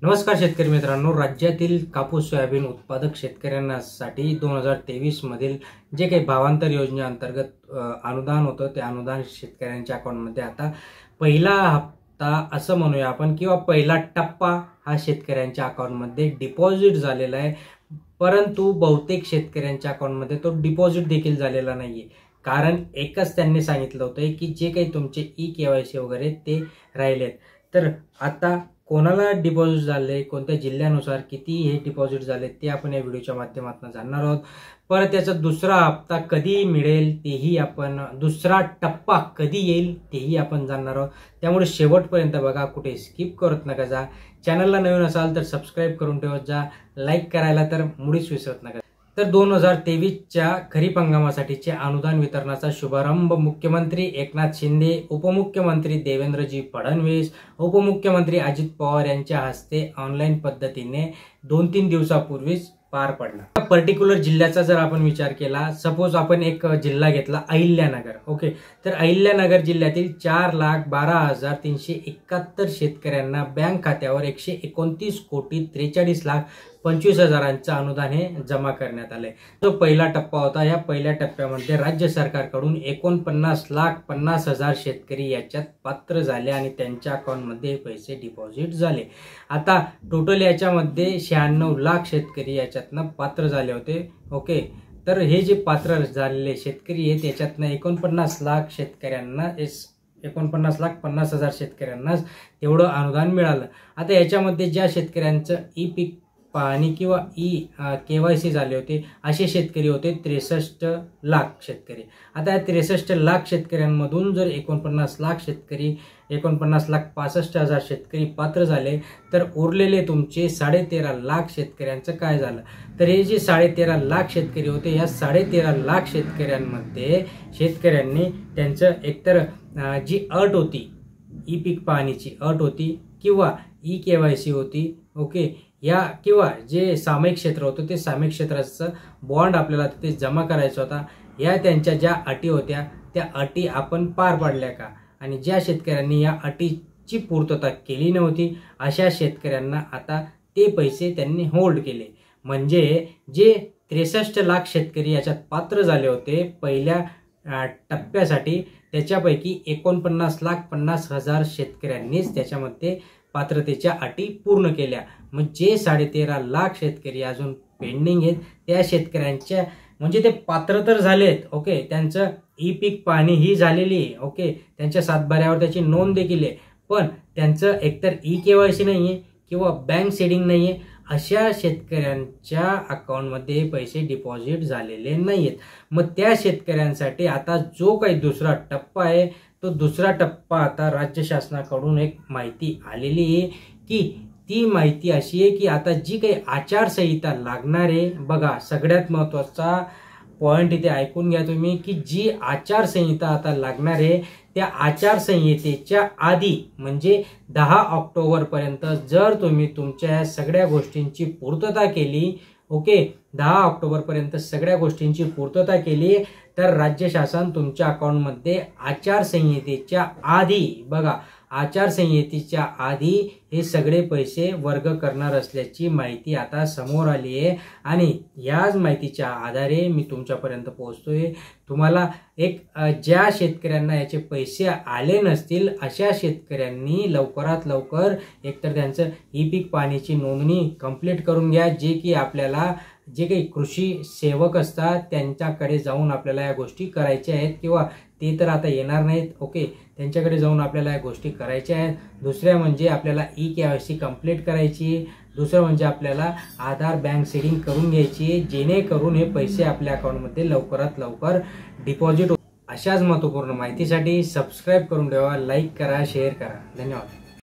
नमस्कार शेतकरी मित्रांनो, राज्यातील कापूस सोयाबीन उत्पादक शेतकऱ्यांसाठी 2023 मधील जे काही भावांतर योजनेअंतर्गत अनुदान होतं ते अनुदान शेतकऱ्यांच्या अकाउंटमध्ये आता पहिला हप्ता असं म्हणूया आपण किंवा पहिला टप्पा हा शेतकऱ्यांच्या अकाउंटमध्ये डिपॉझिट झालेला आहे। परंतु बहुतेक शेतकऱ्यांच्या अकाउंटमध्ये तो डिपॉझिट देखील झालेला नाहीये। कारण एकच त्यांनी सांगितलं होतं की जे काही तुमचे KYC वगैरे ते राहिलेत। तर आता कोणाला डिपॉझिट झाले, कोणत्या जिल्ह्यानुसार किती हे डिपॉझिट झाले ते आपण या व्हिडिओच्या माध्यमातून जाणणार आहोत। परत त्याचा दुसरा हप्ता कधी मिळेल तेही आपण, दुसरा टप्पा कधी येईल तेही आपण जाणणार आहोत। त्यामुळे शेवटपर्यंत बघा, कुठे स्किप करत नका जा। चॅनलला नवीन असाल तर सबस्क्राइब करून ठेवत जा, लाईक करायला तर मुळीच विसरत नका। तर 2023च्या खरीप हंगामासाठीचे अनुदान वितरणाचा शुभारंभ मुख्यमंत्री एकनाथ शिंदे, उपमुख्यमंत्री देवेंद्रजी फडणवीस, उपमुख्यमंत्री अजित पवार यांच्या हस्ते ऑनलाईन पद्धतीने 2-3 दिवसापूर्वीच पार पडला। पर्टिक्युलर जिल्ह्याचा जर आपण विचार केला, सपोज आपण एक जिल्हा घेतला अहिल्यानगर, ओके, तर अहिल्यानगर जिल्ह्यातील 4,12,371 शेतकऱ्यांना बँक खात्यावर 129,43,25,000 अनुदान हे जमा करण्यात आले। जो पहिला टप्पा होता, या पहिल्या टप्प्यामध्ये राज्य सरकारकडून 49,50,000 शेतकरी याच्यात पात्र झाले आणि त्यांच्या अकाउंटमध्ये पैसे डिपॉझिट झाले। आता टोटल याच्यामध्ये 96 लाख शेतकरी याच्यातनं पात्र झाले होते, ओके। तर हे जे पात्र झालेले शेतकरी आहेत त्याच्यातनं 49 लाख शेतकऱ्यांना 49,50,000 शेतकऱ्यांनाच तेवढं अनुदान मिळालं। आता याच्यामध्ये ज्या शेतकऱ्यांचं पीक पाहणी किंवा KYC झाले होते असे शेतकरी होते 63 लाख शेतकरी। आता या 63 लाख शेतकऱ्यांमधून जर 49 लाख शेतकरी, 49,65,000 शेतकरी पात्र झाले, तर उरलेले तुमचे 13.5 लाख शेतकऱ्यांचं काय झालं? तर हे जे 13.5 लाख शेतकरी होते, या 13.5 लाख शेतकऱ्यांमध्ये शेतकऱ्यांनी त्यांचं एकतर जी अट होती, पीक पाहणीची अट होती किंवा KYC होती, ओके, या किंवा जे सामायिक क्षेत्र होतं ते सामायिक क्षेत्राचं बॉन्ड आपल्याला तिथे जमा करायचा होता, या त्यांच्या ज्या अटी होत्या त्या अटी आपण पार पाडल्या का? आणि ज्या शेतकऱ्यांनी या अटीची पूर्तता केली नव्हती अशा शेतकऱ्यांना आता ते पैसे त्यांनी होल्ड केले। म्हणजे जे 63 लाख शेतकरी याच्यात पात्र झाले होते पहिल्या टप्प्यासाठी, त्याच्यापैकी 49,50,000 शेतकऱ्यांनीच त्याच्यामध्ये पात्रतेच्या अटी पूर्ण केल्या। मग जे 13.5 लाख शेतकरी अजून पेंडिंग आहेत त्या शेतकऱ्यांच्या, म्हणजे ते पात्र तर झालेत, ओके, त्यांचं पीक पाहणी ही झालेली आहे, ओके, त्यांच्या सातबाऱ्यावर त्याची नोंद देखील आहे, पण त्यांचं एकतर KYC नाहीये किंवा बँक सीडिंग नाहीये, अशा शेतकऱ्यांच्या अकाउंटमध्ये पैसे डिपॉझिट झालेले नाहीयेत। मग त्या शेतकऱ्यांसाठी आता जो काही दुसरा टप्पा आहे, तो दुसरा टप्पा आता राज्य शासनाकडून एक माहिती आलेली आहे की ती माहिती अशी आहे की आता जी काही आचारसंहिता लागणार आहे, बघा सगळ्यात महत्त्वाचा पॉइंट इथे ऐकून घ्या तुम्ही, की जी आचारसंहिता आता लागणार आहे त्या आचारसंहितेच्या आधी म्हणजे 10 ऑक्टोबर पर्यंत जर तुम्ही तुमच्या सगळ्या गोष्टींची पूर्तता केली, ओके, 10 ऑक्टोबर पर्यंत सगळ्या गोष्टींची पूर्तता केली, तर राज्य शासन तुमच्या अकाउंटमध्ये आचारसंहितेच्या आधी, बघा आचारसंहितेच्या आधी हे सगळे पैसे वर्ग करणार असल्याची माहिती आता समोर आली आहे। आणि याच माहितीच्या आधारे मी तुमच्यापर्यंत पोहोचतोय। तुम्हाला ज्या शेतकऱ्यांना याचे पैसे आले नसतील अशा शेतकऱ्यांनी लवकरात लवकर एकतर त्यांचं पीक पाहणीची नोंदणी कंप्लीट करून घ्या। जे की आपल्याला जे काही कृषी सेवक असतात त्यांच्याकडे जाऊन आपल्याला या गोष्टी करायच्या आहेत, किंवा ते तर आता येणार नाहीत, ओके, त्यांच्याकडे जाऊन आपल्याला या गोष्टी करायच्या आहेत। दुसऱ्या म्हणजे आपल्याला KYC कंप्लीट करायची, दुसरं म्हणजे आपल्याला आधार बँक सीडिंग करून घ्यायची, जेणेकरून हे पैसे आपल्या अकाउंटमध्ये लवकरात लवकर डिपॉझिट। अशाच महत्त्वपूर्ण माहितीसाठी सबस्क्राइब करून ठेवा, लाईक करा, शेअर करा। धन्यवाद।